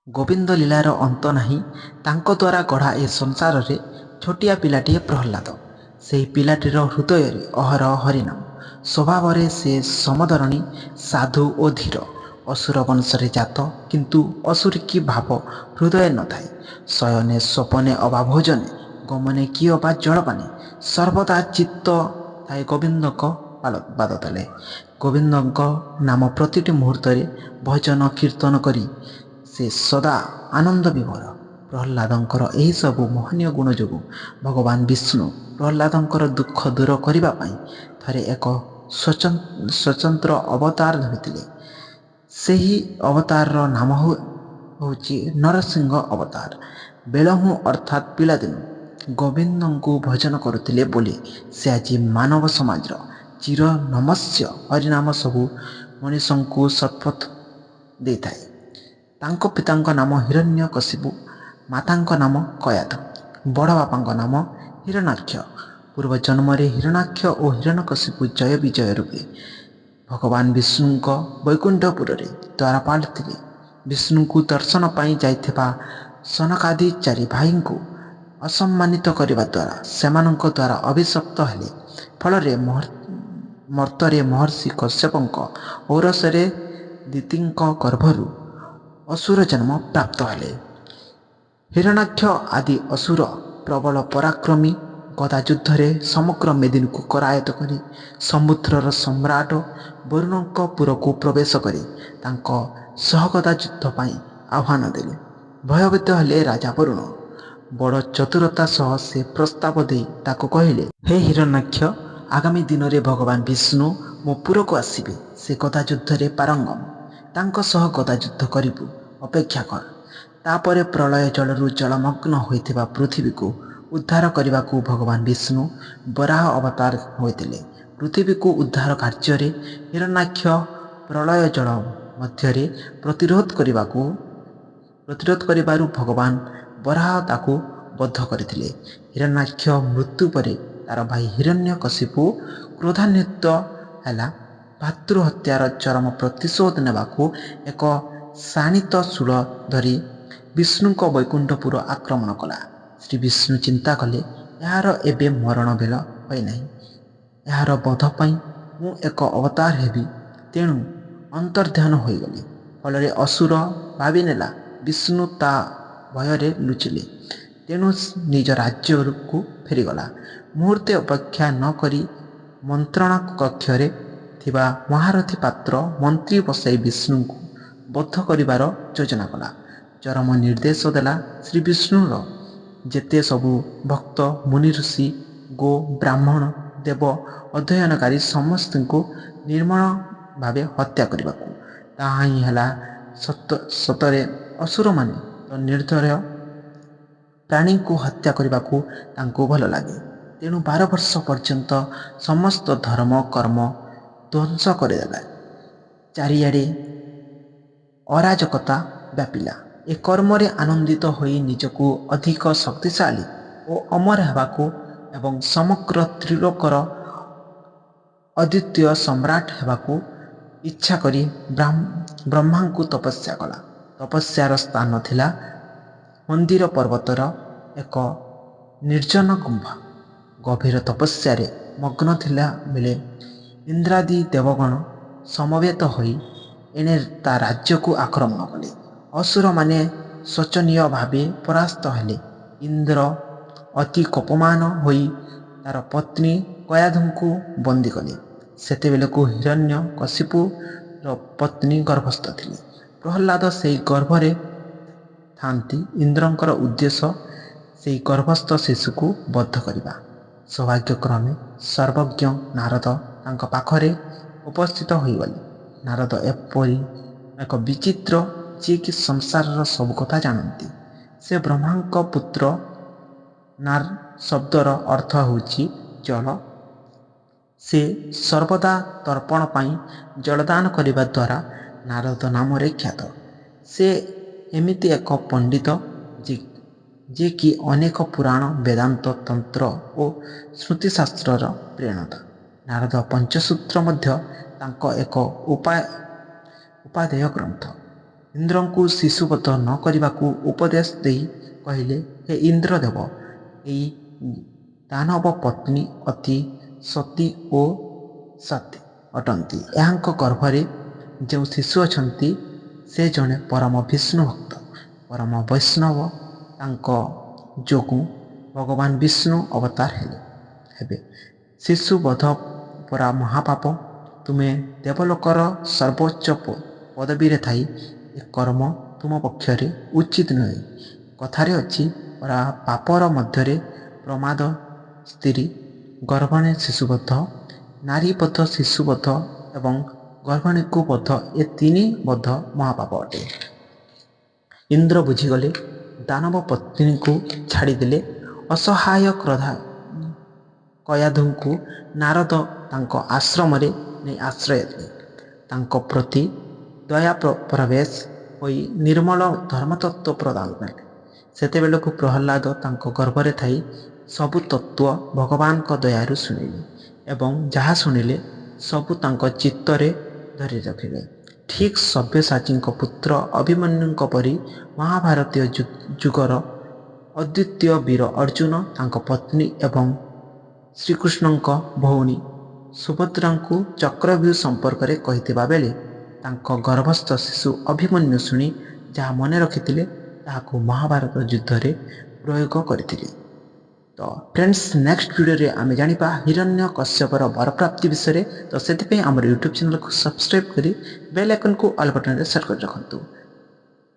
ଗୋବିନ୍ଦ ଲୀଳାର ଅନ୍ତ ନାହିଁ। ତାଙ୍କ ଦ୍ୱାରା ଗଢ଼ା ଏ ସଂସାରରେ ଛୋଟିଆ ପିଲାଟିଏ ପ୍ରହ୍ଲାଦ। ସେହି ପିଲାଟିର ହୃଦୟରେ ଅହରହ ହରିନାମ। ସ୍ୱଭାବରେ ସେ ସମଦରଣୀ, ସାଧୁ ଓ ଧୀର। ଅସୁର ବଂଶରେ ଜାତ, କିନ୍ତୁ ଅସୁରିକୀ ଭାବ ହୃଦୟରେ ନଥାଏ। ଶୟନେ ସ୍ୱପନେ ଅବା ଭୋଜନେ, ଗମନେ କି ଅବା ଜଳପାନେ ସର୍ବଦା ଚିତ୍ତ ଥାଏ ଗୋବିନ୍ଦଙ୍କ ପାଦତଳେ। ଗୋବିନ୍ଦଙ୍କ ନାମ ପ୍ରତିଟି ମୁହୂର୍ତ୍ତରେ ଭଜନ କୀର୍ତ୍ତନ କରି ସେ ସଦା ଆନନ୍ଦ ବିଭୋର। ପ୍ରହ୍ଲାଦଙ୍କର ଏହିସବୁ ମହନୀୟ ଗୁଣ ଯୋଗୁଁ ଭଗବାନ ବିଷ୍ଣୁ ପ୍ରହ୍ଲାଦଙ୍କର ଦୁଃଖ ଦୂର କରିବା ପାଇଁ ଥରେ ଏକ ସ୍ୱତନ୍ତ୍ର ଅବତାର ଧରିଥିଲେ। ସେହି ଅବତାରର ନାମ ହେଉଛି ନରସିଂହ ଅବତାର। ବେଳହୁଁ ଅର୍ଥାତ୍ ପିଲାଦିନୁ ଗୋବିନ୍ଦଙ୍କୁ ଭଜନ କରୁଥିଲେ ବୋଲି ସେ ଆଜି ମାନବ ସମାଜର ଚିର ନମସ୍ୟ ହରିନାମ ସବୁ ମଣିଷଙ୍କୁ ଶପଥ ଦେଇଥାଏ। ତାଙ୍କ ପିତାଙ୍କ ନାମ ହିରଣ୍ୟକଶିପୁ, ମାତାଙ୍କ ନାମ କୟାଧୁ, ବଡ଼ ବାପାଙ୍କ ନାମ ହିରଣାକ୍ଷ। ପୂର୍ବ ଜନ୍ମରେ ହିରଣାକ୍ଷ ଓ ହିରଣ୍ୟକଶିପୁ ଜୟ ବିଜୟ ରୂପେ ଭଗବାନ ବିଷ୍ଣୁଙ୍କ ବୈକୁଣ୍ଠପୁରରେ ଦ୍ୱାରପାଳ ଥିଲେ। ବିଷ୍ଣୁଙ୍କୁ ଦର୍ଶନ ପାଇଁ ଯାଇଥିବା ସନକାଦି ଚାରି ଭାଇଙ୍କୁ ଅସମ୍ମାନିତ କରିବା ଦ୍ୱାରା ସେମାନଙ୍କ ଦ୍ୱାରା ଅଭିଶପ୍ତ ହେଲେ। ଫଳରେ ମର୍ତ୍ତ୍ୟରେ ମହର୍ଷି କଶ୍ୟପଙ୍କ ଔରସରେ ଦିତିଙ୍କ ଗର୍ଭରୁ ଅସୁର ଜନ୍ମ ପ୍ରାପ୍ତ ହେଲେ। ହିରଣାକ୍ଷ ଆଦି ଅସୁର ପ୍ରବଳ ପରାକ୍ରମୀ। ଗଦା ଯୁଦ୍ଧରେ ସମଗ୍ର ମେଦିନୀକୁ କରାୟତ୍ତ କରି ସମୁଦ୍ରର ସମ୍ରାଟ ବରୁଣଙ୍କ ପୁରକୁ ପ୍ରବେଶ କରି ତାଙ୍କ ସହ ଗଦା ଯୁଦ୍ଧ ପାଇଁ ଆହ୍ୱାନ ଦେଲେ। ଭୟଭୀତ ହେଲେ ରାଜା ବରୁଣ। ବଡ଼ ଚତୁରତା ସହ ସେ ପ୍ରସ୍ତାବ ଦେଇ ତାକୁ କହିଲେ, ହେ ହିରଣାକ୍ଷ, ଆଗାମୀ ଦିନରେ ଭଗବାନ ବିଷ୍ଣୁ ମୋ ପୁରକୁ ଆସିବେ। ସେ ଗଦା ଯୁଦ୍ଧରେ ପାରଙ୍ଗମ। ତାଙ୍କ ସହ ଗଦା ଯୁଦ୍ଧ କରିବୁ। ଅପେକ୍ଷା କର। ତାପରେ ପ୍ରଳୟ ଜଳରୁ ଜଳମଗ୍ନ ହୋଇଥିବା ପୃଥିବୀକୁ ଉଦ୍ଧାର କରିବାକୁ ଭଗବାନ ବିଷ୍ଣୁ ବରାହ ଅବତାର ହୋଇଥିଲେ। ପୃଥିବୀକୁ ଉଦ୍ଧାର କାର୍ଯ୍ୟରେ ହିରଣାକ୍ଷ ପ୍ରଳୟ ଜଳ ମଧ୍ୟରେ ପ୍ରତିରୋଧ କରିବାରୁ ଭଗବାନ ବରାହ ତାକୁ ବଧ କରିଥିଲେ। ହିରଣାକ୍ଷ ମୃତ୍ୟୁ ପରେ ତାର ଭାଇ ହିରଣ୍ୟକଶିପୁ କ୍ରୋଧାନ୍ୱିତ ହେଲା। ଭାତୃହତ୍ୟାର ଚରମ ପ୍ରତିଶୋଧ ନେବାକୁ ଏକ ଶାଣିତ ଶୂଳ ଧରି ବିଷ୍ଣୁଙ୍କ ବୈକୁଣ୍ଠପୁର ଆକ୍ରମଣ କଲା। ଶ୍ରୀ ବିଷ୍ଣୁ ଚିନ୍ତା କଲେ, ଏହାର ଏବେ ମରଣ ବେଳ ହୋଇନାହିଁ। ଏହାର ବଧ ପାଇଁ ମୁଁ ଏକ ଅବତାର ହେବି। ତେଣୁ ଅନ୍ତର୍ଦ୍ଧାନ ହୋଇଗଲେ। ଫଳରେ ଅସୁର ଭାବିନେଲା ବିଷ୍ଣୁ ତା ଭୟରେ ଲୁଚିଲେ। ତେଣୁ ନିଜ ରାଜ୍ୟକୁ ଫେରିଗଲା। ମୁହୂର୍ତ୍ତେ ଅପେକ୍ଷା ନ କରି ମନ୍ତ୍ରଣା କକ୍ଷରେ ଥିବା ମହାରଥୀ ପାତ୍ର ମନ୍ତ୍ରୀ ବସାଇ ବିଷ୍ଣୁଙ୍କୁ ବଧ କରିବାର ଯୋଜନା କଲା। ଚରମ ନିର୍ଦ୍ଦେଶ ଦେଲା, ଶ୍ରୀବିଷ୍ଣୁର ଯେତେ ସବୁ ଭକ୍ତ, ମୁନି, ଋଷି, ଗୋ, ବ୍ରାହ୍ମଣ, ଦେବ, ଅଧ୍ୟୟନକାରୀ ସମସ୍ତଙ୍କୁ ନିର୍ମମ ଭାବେ ହତ୍ୟା କରିବାକୁ। ତାହା ହିଁ ହେଲା ସତରେ ଅସୁରମାନେ ତ ନିର୍ଦ୍ଦୟ ପ୍ରାଣୀଙ୍କୁ ହତ୍ୟା କରିବାକୁ ତାଙ୍କୁ ଭଲ ଲାଗେ। ତେଣୁ 12 ବର୍ଷ ପର୍ଯ୍ୟନ୍ତ ସମସ୍ତ ଧର୍ମ କର୍ମ ଧ୍ୱଂସ କରିଦେଲା। ଚାରିଆଡ଼େ ଅରାଜକତା ବ୍ୟାପିଲା। ଏ କର୍ମରେ ଆନନ୍ଦିତ ହୋଇ ନିଜକୁ ଅଧିକ ଶକ୍ତିଶାଳୀ ଓ ଅମର ହେବାକୁ ଏବଂ ସମଗ୍ର ତ୍ରିଲୋକର ଅଦ୍ୱିତୀୟ ସମ୍ରାଟ ହେବାକୁ ଇଚ୍ଛା କରି ବ୍ରହ୍ମାଙ୍କୁ ତପସ୍ୟା କଲା। ତପସ୍ୟାର ସ୍ଥାନ ଥିଲା ମନ୍ଦିର ପର୍ବତର ଏକ ନିର୍ଜନ ଗୁମ୍ଫ। ଗଭୀର ତପସ୍ୟାରେ ମଗ୍ନ ଥିଲା ବେଳେ ଇନ୍ଦ୍ରାଦି ଦେବଗଣ ସମବେତ ହୋଇ ଏଣେ ତା ରାଜ୍ୟକୁ ଆକ୍ରମଣ କଲେ। ଅସୁରମାନେ ଶୋଚନୀୟ ଭାବେ ପରାସ୍ତ ହେଲେ। ଇନ୍ଦ୍ର ଅତି କୋପମାନ ହୋଇ ତାର ପତ୍ନୀ କୟାଧୁଙ୍କୁ ବନ୍ଦୀ କଲେ। ସେତେବେଳକୁ ହିରଣ୍ୟକଶିପୁର ପତ୍ନୀ ଗର୍ଭସ୍ଥ ଥିଲେ। ପ୍ରହ୍ଲାଦ ସେହି ଗର୍ଭରେ ଥାନ୍ତି। ଇନ୍ଦ୍ରଙ୍କର ଉଦ୍ଦେଶ୍ୟ ସେହି ଗର୍ଭସ୍ଥ ଶିଶୁକୁ ବଧ କରିବା। ସୌଭାଗ୍ୟକ୍ରମେ ସର୍ବଜ୍ଞ ନାରଦ ତାଙ୍କ ପାଖରେ ଉପସ୍ଥିତ ହୋଇଗଲେ। ନାରଦ ଏପରି ଏକ ବିଚିତ୍ର, ଯିଏକି ସଂସାରର ସବୁ କଥା ଜାଣନ୍ତି। ସେ ବ୍ରହ୍ମାଙ୍କ ପୁତ୍ର। ନାର ଶବ୍ଦର ଅର୍ଥ ହେଉଛି ଜଳ। ସେ ସର୍ବଦା ତର୍ପଣ ପାଇଁ ଜଳଦାନ କରିବା ଦ୍ୱାରା ନାରଦ ନାମରେ ଖ୍ୟାତ। ସେ ଏମିତି ଏକ ପଣ୍ଡିତ ଯିଏକି ଅନେକ ପୁରାଣ, ବେଦାନ୍ତ, ତନ୍ତ୍ର ଓ ଶ୍ରୁତିଶାସ୍ତ୍ରର ପ୍ରଣେତା। ନାରଦ ପଞ୍ଚସୂତ୍ର ମଧ୍ୟ ତାଙ୍କ ଏକ ଉପାଦେୟ ଗ୍ରନ୍ଥ। ଇନ୍ଦ୍ରଙ୍କୁ ଶିଶୁବଧ ନ କରିବାକୁ ଉପଦେଶ ଦେଇ କହିଲେ, ହେ ଇନ୍ଦ୍ରଦେବ, ଏହି ଦାନବ ପତ୍ନୀ ଅତି ସତୀ ଓ ସତୀ ଅଟନ୍ତି। ଏହାଙ୍କ ଗର୍ଭରେ ଯେଉଁ ଶିଶୁ ଅଛନ୍ତି ସେ ଜଣେ ପରମ ବିଷ୍ଣୁ ଭକ୍ତ, ପରମ ବୈଷ୍ଣବ। ତାଙ୍କ ଯୋଗୁଁ ଭଗବାନ ବିଷ୍ଣୁ ଅବତାର ହେବେ। ଶିଶୁବଧ ପରା ମହାପାପ। ତୁମେ ଦେବଲୋକର ସର୍ବୋଚ୍ଚ ପଦବୀରେ ଥାଇ ଏ କର୍ମ ତୁମ ପକ୍ଷରେ ଉଚିତ ନୁହେଁ। କଥାରେ ଅଛି, ପରା ପାପର ମଧ୍ୟରେ ପ୍ରମାଦ, ସ୍ତ୍ରୀ ଗର୍ଭଣୀ ଶିଶୁବଧ, ନାରୀବଧ ଶିଶୁବଧ ଏବଂ ଗର୍ଭଣୀକୁ ବଧ, ଏ ତିନି ବଧ ମହାପାପ ଅଟେ। ଇନ୍ଦ୍ର ବୁଝିଗଲେ। ଦାନବ ପତ୍ନୀଙ୍କୁ ଛାଡ଼ିଦେଲେ। ଅସହାୟ କୟାଧୁଙ୍କୁ ନାରଦ ତାଙ୍କ ଆଶ୍ରମରେ ନେଇ ଆଶ୍ରୟ ଦେଲେ। ତାଙ୍କ ପ୍ରତି ଦୟା ପ୍ରବେଶ ହୋଇ ନିର୍ମଳ ଧର୍ମତତ୍ତ୍ୱ ପ୍ରଦାନ କଲେ। ସେତେବେଳକୁ ପ୍ରହ୍ଲାଦ ତାଙ୍କ ଗର୍ଭରେ ଥାଇ ସବୁ ତତ୍ତ୍ୱ ଭଗବାନଙ୍କ ଦୟାରୁ ଶୁଣିଲେ ଏବଂ ଯାହା ଶୁଣିଲେ ସବୁ ତାଙ୍କ ଚିତ୍ତରେ ଧରି ରଖିଲେ। ଠିକ୍ ସବ୍ୟସାଚୀଙ୍କ ପୁତ୍ର ଅଭିମନ୍ୟୁଙ୍କ ପରି ମହାଭାରତୀୟ ଯୁଗର ଅଦ୍ୱିତୀୟ ବୀର ଅର୍ଜୁନ ତାଙ୍କ ପତ୍ନୀ ଏବଂ ଶ୍ରୀକୃଷ୍ଣଙ୍କ ଭଉଣୀ ସୁଭଦ୍ରାଙ୍କୁ ଚକ୍ରବ୍ୟୂହ ସମ୍ପର୍କରେ କହିଥିବା ବେଳେ ତାଙ୍କ ଗର୍ଭସ୍ଥ ଶିଶୁ ଅଭିମନ୍ୟୁ ଶୁଣି ଯାହା ମନେ ରଖିଥିଲେ ତାହାକୁ ମହାଭାରତ ଯୁଦ୍ଧରେ ପ୍ରୟୋଗ କରିଥିଲେ। ତ ଫ୍ରେଣ୍ଡସ୍, ନେକ୍ସଟ ଭିଡ଼ିଓରେ ଆମେ ଜାଣିବା ହିରଣ୍ୟକଶ୍ୟପର ବରପ୍ରାପ୍ତି ବିଷୟରେ। ତ ସେଥିପାଇଁ ଆମର ୟୁଟ୍ୟୁବ୍ ଚ୍ୟାନେଲକୁ ସବସ୍କ୍ରାଇବ୍ କରି ବେଲ୍ ଆଇକନ୍କୁ ଅଲ୍ ବଟନରେ ସେଟ୍ କରି ରଖନ୍ତୁ।